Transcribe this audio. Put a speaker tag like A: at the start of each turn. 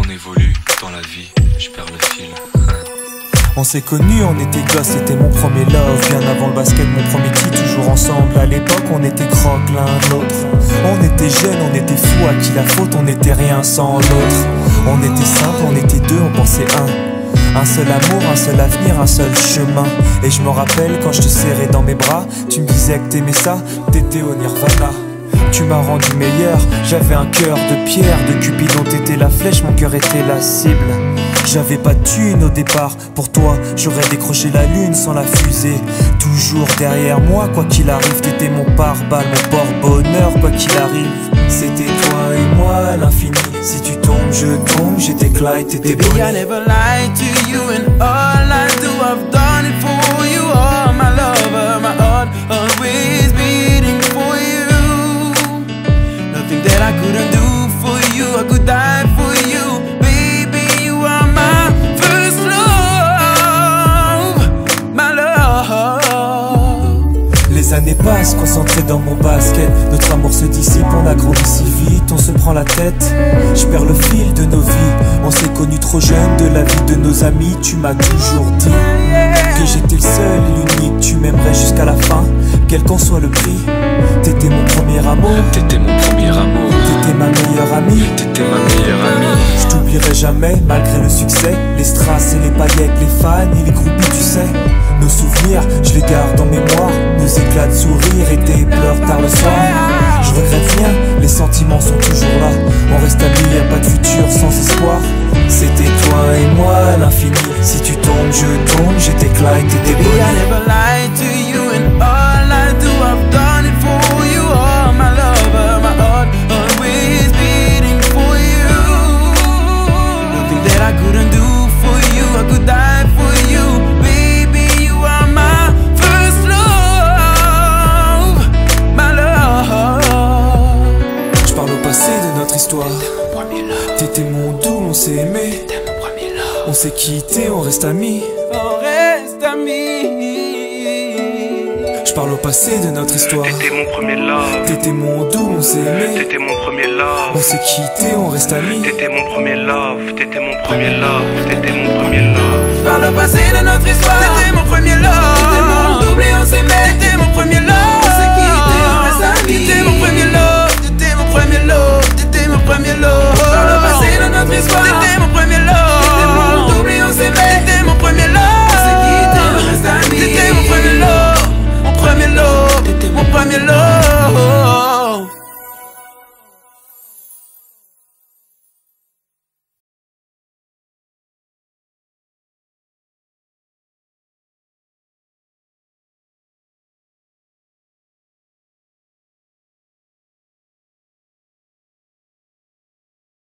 A: On évolue dans la vie, je perds le fil.
B: On s'est connus, on était gosses, c'était mon premier love. Bien avant le basket, mon premier titre, toujours ensemble. À l'époque, on était croque l'un l'autre. On était jeunes, on était fous, à qui la faute, on n'était rien sans l'autre. On était simple, on était deux, on pensait un seul amour, un seul avenir, un seul chemin. Et je me rappelle quand je te serrais dans mes bras, tu me disais que t'aimais ça, t'étais au nirvana. Tu m'as rendu meilleur, j'avais un cœur de pierre. De Cupidon t'étais la flèche, mon cœur était la cible. J'avais pas de thune au départ, pour toi j'aurais décroché la lune sans la fusée. Toujours derrière moi, quoi qu'il arrive, t'étais mon pare-balles, mon porte-bonheur, quoi qu'il arrive. C'était toi et moi à l'infini. Si tu tombes, je tombe, j'étais Clyde, t'étais
C: Baby,
B: Bonnie.
C: I never lied to you, and all I do, I've done it for you. Oh, my lover, my heart always beating for you. Nothing that I couldn't do for you, I could die for you. Baby, you are my first love, my love.
B: Les années passent, concentrées dans mon basket. Notre amour se dissipe, on a grandi si vite, on se prend la tête. Je perds le fil de nos vies. On s'est connus trop jeunes, de la vie de nos amis. Tu m'as toujours dit que j'étais le seul et l'unique. Tu m'aimerais jusqu'à la fin, quel qu'en soit le prix. T'étais mon premier amour,
A: T'étais mon premier amour,
B: t'étais ma meilleure amie.
A: t'étais ma meilleure amie.
B: Je t'oublierai jamais, malgré le succès. Les strass et les paillettes, les fans et les groupies, tu sais. Nos souvenirs, je les garde en mémoire. Nos éclats de sourire et tes pleurs tard le soir. Je regrette rien, les sentiments sont toujours là. On reste amis, y'a pas de futur sans espoir. C'était toi et moi à l'infini. Si tu tombes, je tombe, j'étais Clyde, t'étais
C: Baby,
B: Bonnie.
C: I never lied to you, and all I do, I've done it for you. Oh, my lover, my heart always beating for you. Nothing that I couldn't do for you, I could die for you. Baby, you are my first love, my love.
B: Je parle au passé de notre histoire. T'étais mon doux, on s'est aimé. On s'est quitté, on reste amis.
C: On reste amis.
B: Je parle au passé de notre histoire.
D: T'étais mon premier love,
B: T'étais mon doux, on s'est aimé.
D: t'étais mon premier love.
B: On s'est quitté, on reste amis.
D: T'étais mon premier love, t'étais mon premier love, t'étais mon premier love.
C: Par le passé de notre histoire, t'étais mon premier love. T'étais mon double et on s'aimait, t'étais mon premier love.